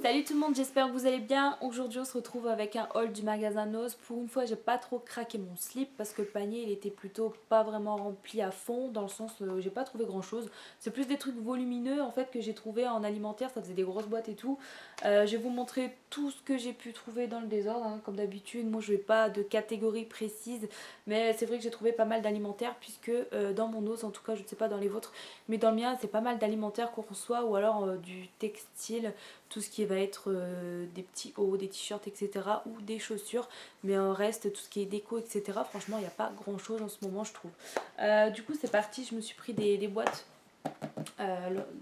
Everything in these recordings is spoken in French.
Salut tout le monde, j'espère que vous allez bien. Aujourd'hui on se retrouve avec un haul du magasin Nose. Pour une fois j'ai pas trop craqué mon slip parce que le panier il était plutôt pas vraiment rempli à fond, dans le sens j'ai pas trouvé grand chose. C'est plus des trucs volumineux en fait que j'ai trouvé en alimentaire, ça faisait des grosses boîtes et tout. Je vais vous montrer tout ce que j'ai pu trouver dans le désordre hein. Comme d'habitude moi je vais pas de catégorie précise, mais c'est vrai que j'ai trouvé pas mal d'alimentaire puisque dans mon Nose, en tout cas je ne sais pas dans les vôtres, mais dans le mien c'est pas mal d'alimentaire qu'on reçoit ou alors du textile, tout ce qui va être des petits hauts, des t-shirts, etc. ou des chaussures. Mais en reste, tout ce qui est déco, etc. Franchement, il n'y a pas grand chose en ce moment, je trouve. Du coup, c'est parti. Je me suis pris des boîtes.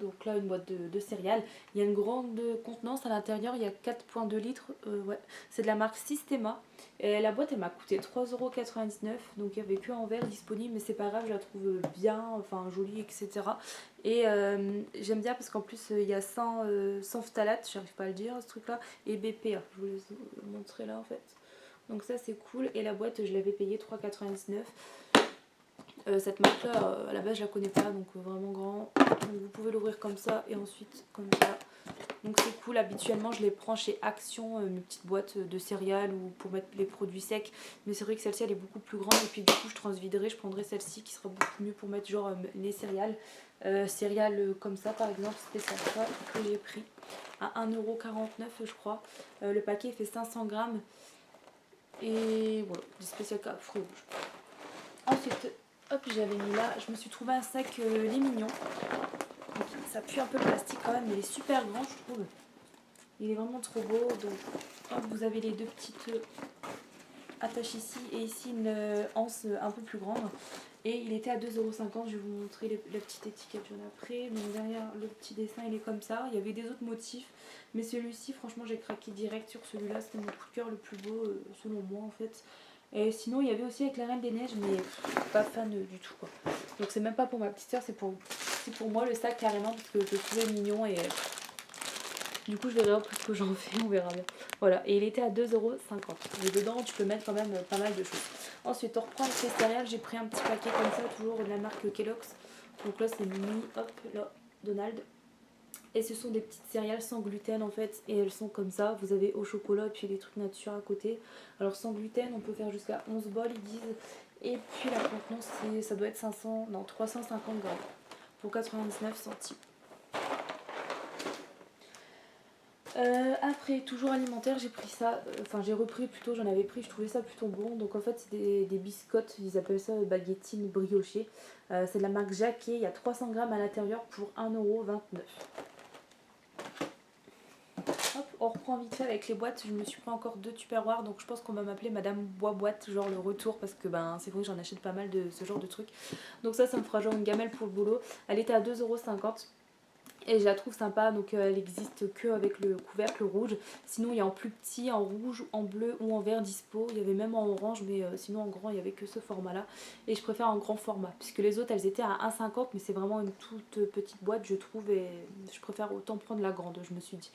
Donc là, une boîte de céréales. Il y a une grande contenance à l'intérieur. Il y a 4,2 litres. Ouais. C'est de la marque Systema. Et la boîte, elle m'a coûté 3,99 €. Donc il n'y avait que en verre disponible. Mais c'est pas grave, je la trouve bien, enfin jolie, etc. Et j'aime bien parce qu'en plus il y a 100 phtalates, j'arrive pas à le dire ce truc là, et BPA, je vous laisse montrer là en fait. Donc ça c'est cool, et la boîte je l'avais payée 3,99 €. Cette marque là à la base je la connais pas, donc vraiment grand. Donc vous pouvez l'ouvrir comme ça et ensuite comme ça. Donc c'est cool, habituellement je les prends chez Action, mes petites boîtes de céréales ou pour mettre les produits secs. Mais c'est vrai que celle-ci elle est beaucoup plus grande et puis du coup je transviderai, je prendrai celle-ci qui sera beaucoup mieux pour mettre genre les céréales. Céréales comme ça par exemple, c'était ça que j'ai pris à 1,49 € je crois. Le paquet fait 500 grammes et voilà, des spécial fruits rouges. Ensuite, hop, j'avais mis là, je me suis trouvé un sac Les Mignons. Ça pue un peu le plastique quand même, mais il est super grand je trouve. Il est vraiment trop beau. Donc hop, vous avez les deux petites attaches ici et ici une anse un peu plus grande. Et il était à 2,50 €. Je vais vous montrer la petite étiquette j'en ai après. Donc derrière le petit dessin il est comme ça. Il y avait des autres motifs, mais celui-ci franchement j'ai craqué direct sur celui-là. C'était mon coup de cœur le plus beau selon moi en fait. Et sinon il y avait aussi avec la Reine des Neiges, mais pas fan du tout quoi. Donc c'est même pas pour ma petite soeur, c'est pour moi le sac carrément parce que je le trouvais mignon. Et du coup je verrai après ce que j'en fais, on verra bien. Voilà, et il était à 2,50 €. Et dedans tu peux mettre quand même pas mal de choses. Ensuite on reprend avec les céréales, j'ai pris un petit paquet comme ça, toujours de la marque Kellogg's. Donc là c'est mini, hop là, Donald. Et ce sont des petites céréales sans gluten en fait, et elles sont comme ça. Vous avez au chocolat et puis des trucs nature à côté. Alors sans gluten on peut faire jusqu'à 11 bols ils disent. Et puis la contenance ça doit être 350 grammes pour 99 centimes. Après, toujours alimentaire, j'ai pris ça, enfin j'ai repris plutôt, j'en avais pris, je trouvais ça plutôt bon. Donc en fait c'est des biscottes, ils appellent ça baguettines briochées. C'est de la marque Jacquet, il y a 300 grammes à l'intérieur pour 1,29 €. Hop, on reprend vite fait avec les boîtes. Je me suis pris encore 2 tupperwares, donc je pense qu'on va m'appeler Madame Bois Boîte, genre le retour, parce que ben c'est vrai que j'en achète pas mal de ce genre de trucs. Donc ça me fera genre une gamelle pour le boulot. Elle était à 2,50 €. Et je la trouve sympa, donc elle existe que avec le couvercle rouge. Sinon il y a en plus petit, en rouge, en bleu ou en vert dispo. Il y avait même en orange, mais sinon en grand il n'y avait que ce format là. Et je préfère en grand format, puisque les autres elles étaient à 1,50 €, mais c'est vraiment une toute petite boîte je trouve. Et je préfère autant prendre la grande, je me suis dit.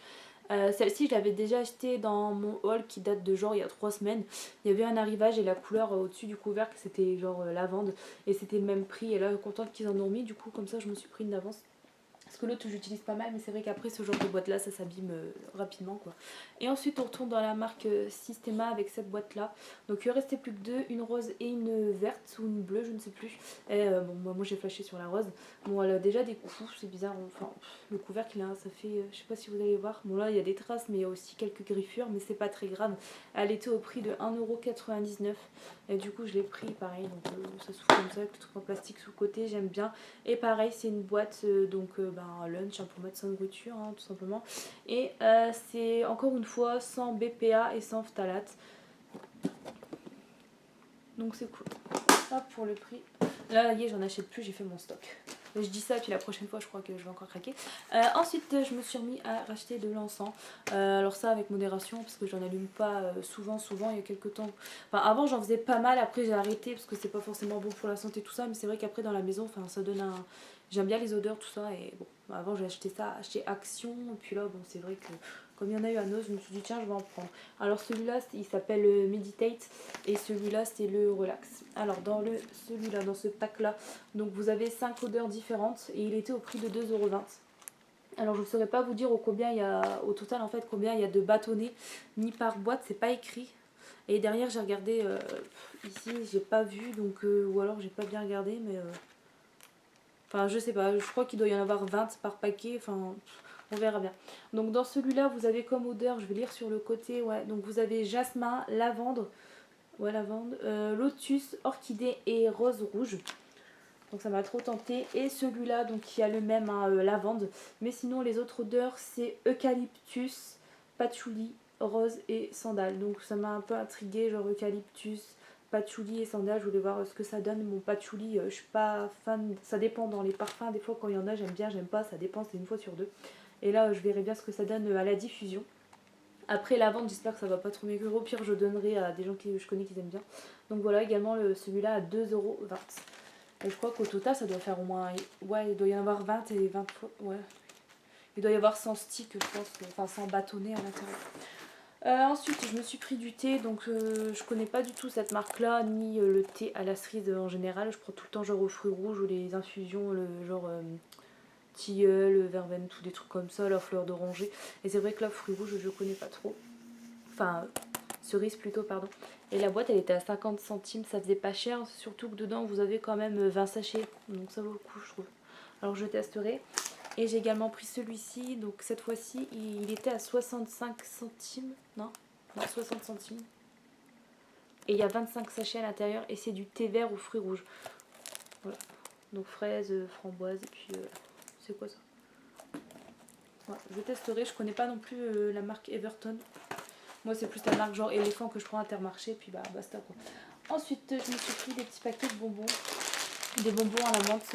Celle-ci je l'avais déjà achetée dans mon haul qui date de genre il y a 3 semaines. Il y avait un arrivage et la couleur au-dessus du couvercle c'était genre lavande. Et c'était le même prix, et là contente qu'ils en ont mis, du coup comme ça je me suis pris une avance. Parce que l'autre j'utilise pas mal, mais c'est vrai qu'après ce genre de boîte là ça s'abîme rapidement quoi. Et ensuite on retourne dans la marque Systema avec cette boîte là. Donc il en restait plus que deux, une rose et une verte ou une bleue, je ne sais plus. Et bon moi j'ai flashé sur la rose. Bon elle a déjà des coups, c'est bizarre, enfin le couvercle là ça fait, je sais pas si vous allez voir. Bon là il y a des traces mais il y a aussi quelques griffures, mais c'est pas très grave. Elle était au prix de 1,99 €. Et du coup je l'ai pris pareil, donc ça s'ouvre comme ça avec le truc en plastique sous le côté, j'aime bien. Et pareil c'est une boîte un lunch hein, pour mettre sa nourriture hein, tout simplement. Et c'est encore une fois sans BPA et sans phtalate. Donc c'est cool. Hop pour le prix. Là j'en achète plus, j'ai fait mon stock. Je dis ça, puis la prochaine fois je crois que je vais encore craquer. Ensuite je me suis remis à racheter de l'encens. Alors ça avec modération parce que j'en allume pas souvent il y a quelques temps. Enfin avant j'en faisais pas mal, après j'ai arrêté parce que c'est pas forcément bon pour la santé tout ça. Mais c'est vrai qu'après dans la maison ça donne un... J'aime bien les odeurs tout ça. Et bon avant j'ai acheté ça chez Action. Et puis là bon c'est vrai que comme il y en a eu à Noz, je me suis dit tiens je vais en prendre. Alors celui-là il s'appelle Meditate et celui-là c'est le Relax. Alors dans celui-là, dans ce pack là, donc vous avez 5 odeurs différentes et il était au prix de 2,20 €. Alors je ne saurais pas vous dire combien il y a au total en fait combien il y a de bâtonnets ni par boîte, c'est pas écrit. Et derrière j'ai regardé ici, j'ai pas vu donc ou alors j'ai pas bien regardé mais enfin je sais pas, je crois qu'il doit y en avoir 20 par paquet, enfin on verra bien. Donc dans celui-là vous avez comme odeur, je vais lire sur le côté, ouais, donc vous avez jasmin, lavande, ouais lavande, lotus, orchidée et rose rouge. Donc ça m'a trop tenté. Et celui-là, donc qui a le même hein, lavande. Mais sinon les autres odeurs c'est eucalyptus, patchouli, rose et sandal. Donc ça m'a un peu intrigué, genre eucalyptus, patchouli et sandal. Je voulais voir ce que ça donne. Mon patchouli, je suis pas fan. Ça dépend dans les parfums. Des fois quand il y en a j'aime bien, j'aime pas. Ça dépend, c'est une fois sur deux. Et là je verrai bien ce que ça donne à la diffusion. Après lavande, j'espère que ça va pas trop maigrir. Au pire, je donnerai à des gens que je connais qui aiment bien. Donc voilà, également celui-là à 2,20 €. Et je crois qu'au total, ça doit faire au moins. Ouais, il doit y en avoir 20 et 20 fois. Ouais. Il doit y avoir 100 sticks, je pense. Enfin, 100 bâtonnets à l'intérieur. Ensuite, je me suis pris du thé. Donc, je connais pas du tout cette marque-là, ni le thé à la cerise en général. Je prends tout le temps, genre aux fruits rouges ou les infusions, le genre tilleul, verveine, tout des trucs comme ça, la fleur d'oranger. Et c'est vrai que là, fruits rouges, je connais pas trop. Enfin, cerise plutôt, pardon. Et la boîte elle était à 50 centimes, ça faisait pas cher, surtout que dedans vous avez quand même 20 sachets, donc ça vaut le coup je trouve. Alors je testerai. Et j'ai également pris celui-ci, donc cette fois-ci il était à 65 centimes, non 60 centimes. Et il y a 25 sachets à l'intérieur et c'est du thé vert aux fruits rouges. Voilà, donc fraises, framboises et puis c'est quoi ça? Voilà, je testerai, je connais pas non plus la marque Everton. Moi c'est plus la marque genre éléphant que je prends à Intermarché, puis bah basta quoi. Ensuite je me suis pris des petits paquets de bonbons. Des bonbons à la menthe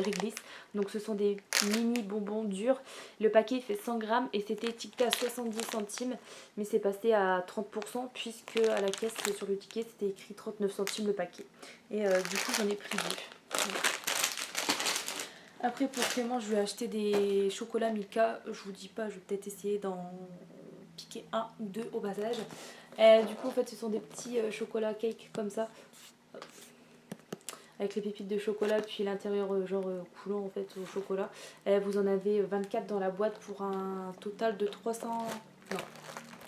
réglisse. Donc ce sont des mini bonbons durs. Le paquet il fait 100 grammes et c'était étiqueté à 70 centimes. Mais c'est passé à 30% puisque à la caisse sur le ticket c'était écrit 39 centimes le paquet. Et du coup j'en ai pris deux. Après pour Clément je lui ai acheté des chocolats Milka. Je vous dis pas, je vais peut-être essayer d'en piquer un ou deux au passage. Du coup en fait ce sont des petits chocolats cake comme ça. Avec les pépites de chocolat puis l'intérieur genre coulant en fait au chocolat. Vous en avez 24 dans la boîte pour un total de 300, non,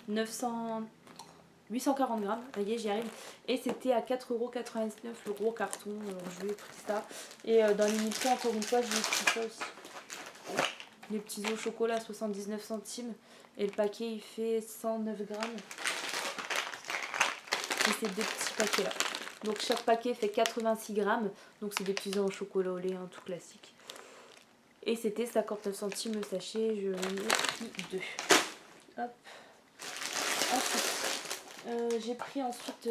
900, 840 grammes. Vous voyez, j'y arrive. Et c'était à 4,99 € le gros carton. Je lui ai pris ça. Et dans l'unité, encore une fois, je lui ai pris ça aussi. Les petits os au chocolat à 79 centimes. Et le paquet il fait 109 grammes. Et c'est deux petits paquets là. Donc chaque paquet fait 86 grammes. Donc c'est des petits œufs au chocolat au lait, hein, tout classique. Et c'était 59 centimes le sachet. Je l'ai pris deux. Hop. Ensuite, j'ai pris ensuite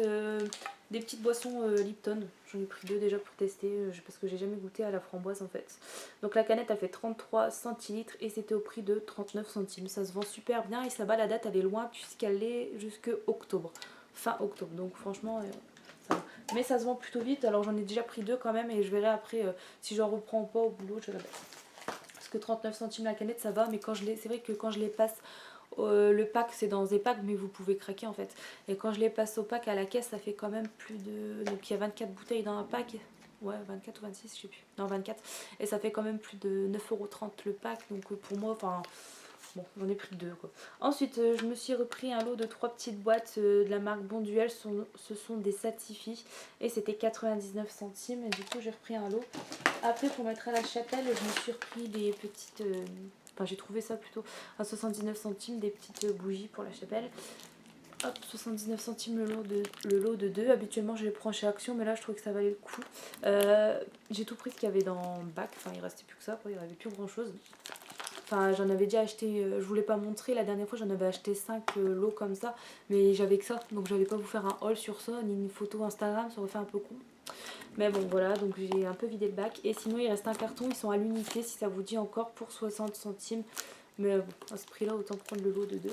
des petites boissons Lipton. J'en ai pris deux déjà pour tester parce que j'ai jamais goûté à la framboise en fait. Donc la canette elle fait 33 centilitres et c'était au prix de 39 centimes. Ça se vend super bien et ça bat, la date elle est loin puisqu'elle est jusque octobre. Fin octobre. Donc franchement ça va. Mais ça se vend plutôt vite. Alors j'en ai déjà pris deux quand même et je verrai après si j'en reprends pas au boulot. Je verrai. Parce que 39 centimes la canette ça va, mais quand c'est vrai que quand je les passe le pack c'est dans des packs mais vous pouvez craquer en fait. Et quand je les passe au pack à la caisse ça fait quand même plus de... Donc il y a 24 bouteilles dans un pack. Ouais 24 ou 26 je sais plus. Non 24. Et ça fait quand même plus de 9,30 € le pack. Donc pour moi enfin... Bon, j'en ai pris deux quoi. Ensuite, je me suis repris un lot de 3 petites boîtes de la marque Bonduel. Ce sont des Satisfy et c'était 99 centimes. Et du coup, j'ai repris un lot. Après, pour mettre à la chapelle, je me suis repris des petites... Enfin, j'ai trouvé ça plutôt à 79 centimes, des petites bougies pour la chapelle. Hop, 79 centimes le lot de 2. Habituellement, je les prends chez Action, mais là, je trouvais que ça valait le coup. J'ai tout pris ce qu'il y avait dans le bac. Enfin, il restait plus que ça, quoi. Il n'y avait plus grand chose. Enfin, j'en avais déjà acheté, je voulais pas montrer, la dernière fois j'en avais acheté 5 lots comme ça, mais j'avais que ça, donc j'allais pas vous faire un haul sur ça, ni une photo Instagram, ça aurait fait un peu con. Mais bon voilà, donc j'ai un peu vidé le bac, et sinon il reste un carton, ils sont à l'unité si ça vous dit encore pour 60 centimes, mais bon, à ce prix là autant prendre le lot de 2.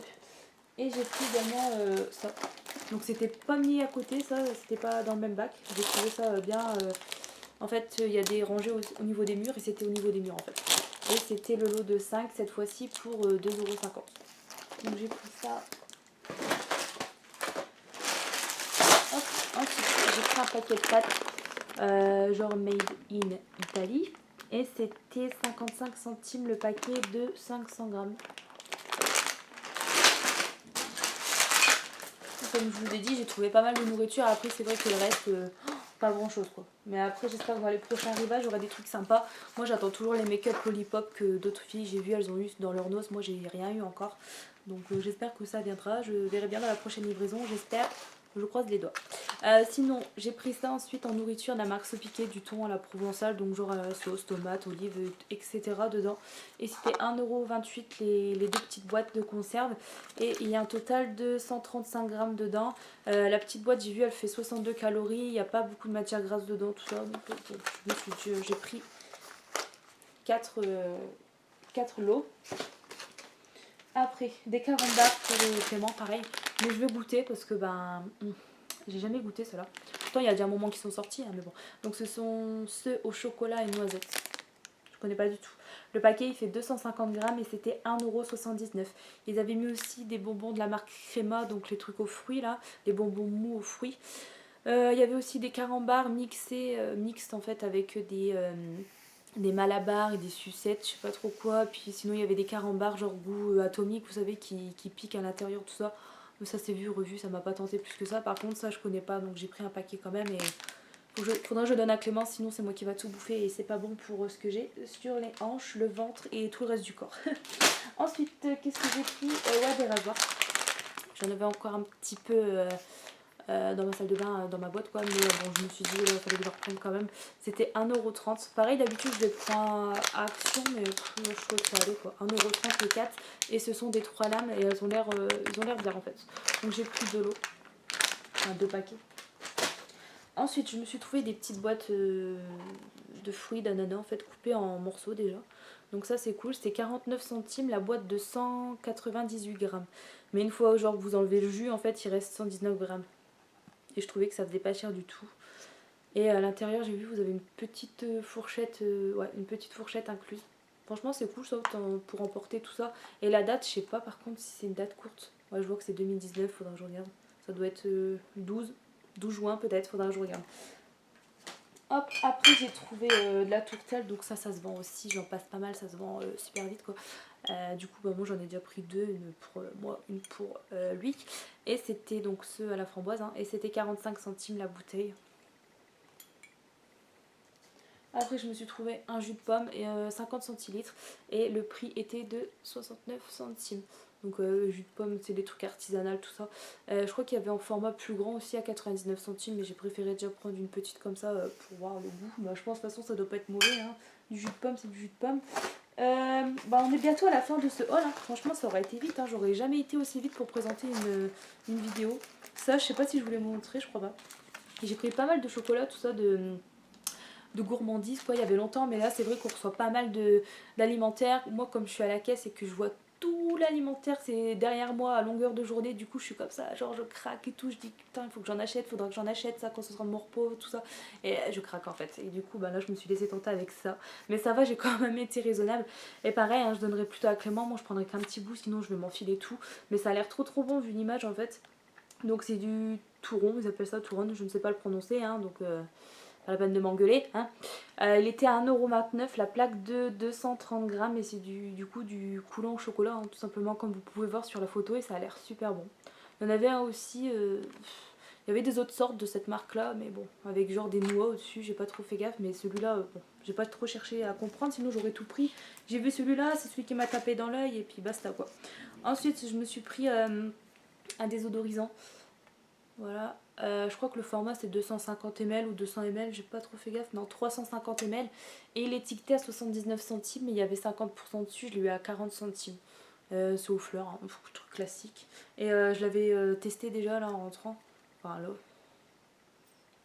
Et j'ai pris également ça, donc c'était pas mis à côté ça, c'était pas dans le même bac, j'ai trouvé ça bien, en fait il y a des rangées au niveau des murs et c'était au niveau des murs en fait. Et c'était le lot de 5 cette fois-ci pour 2,50 €. Donc j'ai pris ça. Hop. Ensuite j'ai pris un paquet de pâtes genre made in Italy. Et c'était 55 centimes le paquet de 500 grammes. Comme je vous ai dit, j'ai trouvé pas mal de nourriture. Après, c'est vrai que le reste, pas grand chose quoi. Mais après, j'espère que dans les prochains arrivages, j'aurai des trucs sympas. Moi, j'attends toujours les make-up Lollipop que d'autres filles j'ai vu, elles ont eu dans leur noces. Moi, j'ai rien eu encore. Donc, j'espère que ça viendra. Je verrai bien dans la prochaine livraison, j'espère. Je croise les doigts. Sinon, j'ai pris ça ensuite en nourriture de la marque Sopiqué, du thon à la provençale, donc genre sauce, tomate, olive, etc. dedans. Et c'était 1,28€ les deux petites boîtes de conserve. Et il y a un total de 135 grammes dedans. La petite boîte, j'ai vu, elle fait 62 calories. Il n'y a pas beaucoup de matière grasse dedans, tout ça. Donc, j'ai pris 4 lots. Après, des carambars pour le paiement, pareil. Mais je vais goûter parce que j'ai jamais goûté cela. Pourtant, il y a déjà un moment qu'ils sont sortis, hein, mais bon. Donc, ce sont ceux au chocolat et noisette. Je connais pas du tout. Le paquet, il fait 250 grammes et c'était 1,79€. Ils avaient mis aussi des bonbons de la marque Crema, donc les trucs aux fruits là, les bonbons mous aux fruits. Il y avait aussi des carambars mixtes en fait avec des malabars et des sucettes, je sais pas trop quoi. Puis sinon, il y avait des carambars genre goût atomique, vous savez, qui piquent à l'intérieur, tout ça. Mais ça, c'est vu, revu, ça m'a pas tenté plus que ça. Par contre, ça, je connais pas, donc j'ai pris un paquet quand même. Et faudra que je donne à Clémence, sinon c'est moi qui va tout bouffer et c'est pas bon pour ce que j'ai sur les hanches, le ventre et tout le reste du corps. Ensuite, qu'est-ce que j'ai pris? Ouais, des rasoirs. J'en avais encore un petit peu dans ma salle de bain, dans ma boîte quoi, mais bon, je me suis dit, il fallait que je reprenne quand même. C'était 1,30€. Pareil, d'habitude, je les prends à Action, mais je trouve que ça allait quoi. 1,30€ les 4. Et ce sont des 3 lames et ils ont l'air bien en fait. Donc j'ai pris de l'eau, enfin 2 paquets. Ensuite, je me suis trouvé des petites boîtes de fruits d'ananas en fait coupées en morceaux déjà. Donc ça c'est cool, c'était 49 centimes la boîte de 198 grammes. Mais une fois genre vous enlevez le jus, en fait il reste 119 grammes. Et je trouvais que ça faisait pas cher du tout. Et à l'intérieur j'ai vu vous avez une petite fourchette, une petite fourchette incluse. Franchement c'est cool ça pour emporter tout ça. Et la date, je sais pas par contre si c'est une date courte. Ouais, je vois que c'est 2019, faudra que je regarde. Ça doit être 12 juin peut-être, faudra que je regarde. Hop, après j'ai trouvé de la tourtelle, donc ça se vend aussi, j'en passe pas mal, ça se vend super vite quoi. Du coup moi j'en ai déjà pris 2, une pour moi, une pour lui. Et c'était donc ceux à la framboise, hein, et c'était 45 centimes la bouteille. Après je me suis trouvé un jus de pomme et 50 centilitres et le prix était de 69 centimes. Donc jus de pomme, c'est des trucs artisanaux, tout ça. Je crois qu'il y avait en format plus grand aussi à 99 centimes, mais j'ai préféré déjà prendre une petite comme ça pour voir le goût. Bah, je pense de toute façon ça doit pas être mauvais, hein. Du jus de pomme, c'est du jus de pomme. On est bientôt à la fin de ce haul, hein. Franchement ça aurait été vite, hein. J'aurais jamais été aussi vite pour présenter une vidéo. Ça je sais pas si je vous l'ai montré, je crois pas. Et j'ai pris pas mal de chocolat, tout ça, de gourmandise quoi, il y avait longtemps, mais là c'est vrai qu'on reçoit pas mal d'alimentaire. Moi comme je suis à la caisse et que je vois tout l'alimentaire c'est derrière moi à longueur de journée, du coup je suis comme ça, genre je craque et tout, je dis putain il faut que j'en achète, faudra que j'en achète ça quand ce sera de mon repos, tout ça, et je craque en fait. Et du coup là je me suis laissée tenter avec ça, mais ça va, j'ai quand même été raisonnable. Et pareil, hein, je donnerais plutôt à Clément, moi je prendrais qu'un petit bout sinon je vais m'enfiler tout, mais ça a l'air trop bon vu l'image en fait. Donc c'est du touron, ils appellent ça touron, je ne sais pas le prononcer, hein, donc pas la peine de m'engueuler, hein. Il était à 1,29€ la plaque de 230 grammes et c'est du coup du coulant au chocolat, hein, tout simplement comme vous pouvez voir sur la photo, et ça a l'air super bon. Il y en avait un aussi, il y avait des autres sortes de cette marque là, mais bon, avec genre des noix au-dessus, j'ai pas trop fait gaffe, mais celui-là, bon, j'ai pas trop cherché à comprendre, sinon j'aurais tout pris. J'ai vu celui-là, c'est celui qui m'a tapé dans l'œil et puis basta quoi. Ensuite, je me suis pris un désodorisant. Voilà, je crois que le format c'est 250 ml ou 200 ml, j'ai pas trop fait gaffe, non 350 ml. Et il est étiqueté à 79 centimes, mais il y avait 50% dessus, je l'ai eu à 40 centimes. C'est aux fleurs, hein, truc classique. Et je l'avais testé déjà là en rentrant. Enfin là,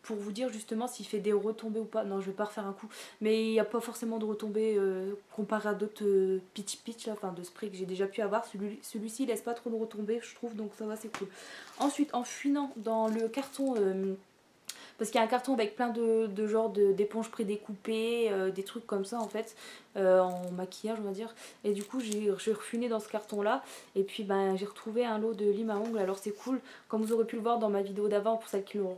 pour vous dire justement s'il fait des retombées ou pas. Non, je vais pas refaire un coup, mais il n'y a pas forcément de retombées comparé à d'autres pitch là, enfin de spray que j'ai déjà pu avoir. Celui-ci il laisse pas trop de retombées, je trouve, donc ça va, c'est cool. Ensuite, en fouinant dans le carton, parce qu'il y a un carton avec plein de genres d'éponges prédécoupées, des trucs comme ça en fait, en maquillage on va dire. Et du coup j'ai refouiné dans ce carton là, et puis j'ai retrouvé un lot de lime à ongles. Alors c'est cool, comme vous aurez pu le voir dans ma vidéo d'avant pour celles qui l'ont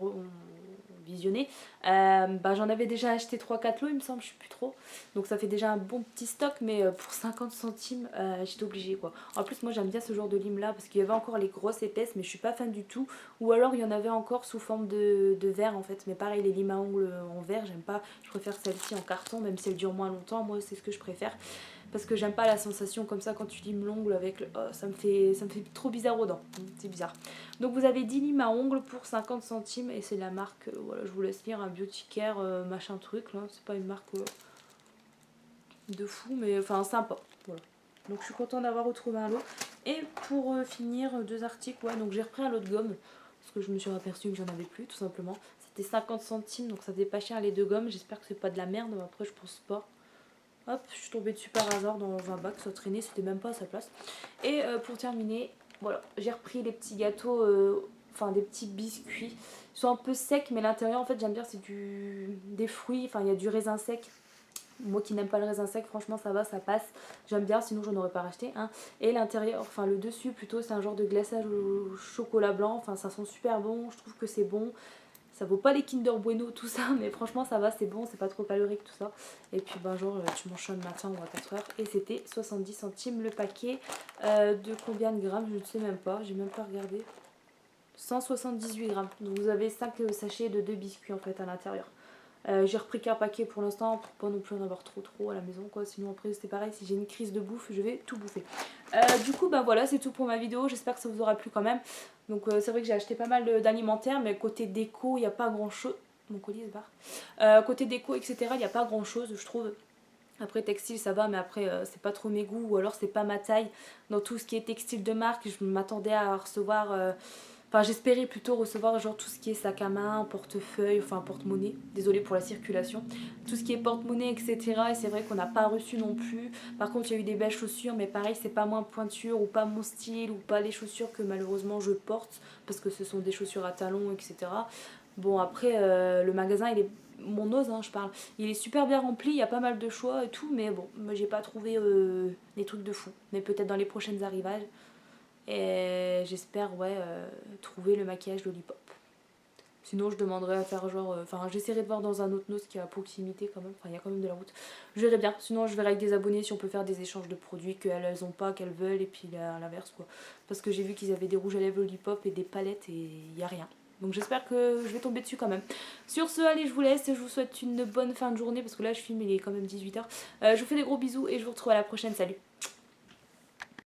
visionné, Bah, j'en avais déjà acheté 3-4 lots, il me semble, je sais plus trop. Donc ça fait déjà un bon petit stock, mais pour 50 centimes, j'étais obligée quoi. En plus, moi j'aime bien ce genre de lime là parce qu'il y avait encore les grosses épaisses, mais je suis pas fan du tout. Ou alors il y en avait encore sous forme de verre en fait. Mais pareil, les limes à ongles en verre, j'aime pas. Je préfère celle-ci en carton, même si elle dure moins longtemps. Moi, c'est ce que je préfère. Parce que j'aime pas la sensation comme ça quand tu limes l'ongle avec le... oh, ça me fait trop bizarre aux dents. C'est bizarre. Donc vous avez 10 limes à ongles pour 50 centimes et c'est la marque, voilà, je vous laisse lire, un Beauty Care machin truc là. C'est pas une marque de fou, mais enfin sympa. Voilà. Donc je suis contente d'avoir retrouvé un lot. Et pour finir, deux articles, ouais, donc j'ai repris un lot de gomme. Parce que je me suis aperçue que j'en avais plus tout simplement. C'était 50 centimes, donc ça faisait pas cher les deux gommes. J'espère que c'est pas de la merde, mais après je pense pas. Hop, je suis tombée dessus par hasard dans un bac, ça traînait, c'était même pas à sa place. Et pour terminer, voilà, j'ai repris les petits gâteaux, enfin des petits biscuits. Ils sont un peu secs, mais l'intérieur, en fait, j'aime bien, c'est des fruits, enfin il y a du raisin sec. Moi qui n'aime pas le raisin sec, franchement ça va, ça passe. J'aime bien, sinon j'en aurais pas racheté. Hein. Et l'intérieur, enfin le dessus plutôt, c'est un genre de glaçage au chocolat blanc. Enfin ça sent super bon, je trouve que c'est bon. Ça vaut pas les Kinder Bueno, tout ça, mais franchement ça va, c'est bon, c'est pas trop calorique tout ça. Et puis ben genre tu manges ça le matin ou à 4 heures. Et c'était 70 centimes le paquet. De combien de grammes? Je ne sais même pas, j'ai même pas regardé. 178 grammes. Donc vous avez 5 sachets de 2 biscuits en fait à l'intérieur. J'ai repris qu'un paquet pour l'instant pour pas non plus en avoir trop à la maison quoi. Sinon après c'est pareil, si j'ai une crise de bouffe je vais tout bouffer. Du coup ben voilà, c'est tout pour ma vidéo. J'espère que ça vous aura plu quand même. Donc c'est vrai que j'ai acheté pas mal d'alimentaire, mais côté déco il n'y a pas grand chose. Mon colis se barre. Côté déco etc, il n'y a pas grand chose je trouve. Après textile ça va, mais après c'est pas trop mes goûts, ou alors c'est pas ma taille. Dans tout ce qui est textile de marque, je m'attendais à recevoir... Enfin, j'espérais plutôt recevoir genre tout ce qui est sac à main, portefeuille, enfin porte-monnaie. Désolée pour la circulation. Tout ce qui est porte-monnaie, etc. Et c'est vrai qu'on n'a pas reçu non plus. Par contre, il y a eu des belles chaussures, mais pareil, c'est pas moins pointure ou pas mon style ou pas les chaussures que malheureusement je porte parce que ce sont des chaussures à talons, etc. Bon, après, le magasin, il est. Mon ose, hein, je parle. Il est super bien rempli, il y a pas mal de choix et tout, mais bon, moi j'ai pas trouvé des trucs de fou. Mais peut-être dans les prochaines arrivages. Et j'espère, ouais, trouver le maquillage Lollipop. Sinon, je demanderai à faire genre. Enfin, j'essaierai de voir dans un autre nose qui est à proximité quand même. Enfin, il y a quand même de la route. Je verrai bien. Sinon, je verrai avec des abonnés si on peut faire des échanges de produits qu'elles ont pas, qu'elles veulent, et puis à l'inverse, quoi. Parce que j'ai vu qu'ils avaient des rouges à lèvres Lollipop et des palettes, et il y a rien. Donc j'espère que je vais tomber dessus quand même. Sur ce, allez, je vous laisse. Je vous souhaite une bonne fin de journée parce que là, je filme, il est quand même 18h. Je vous fais des gros bisous et je vous retrouve à la prochaine. Salut!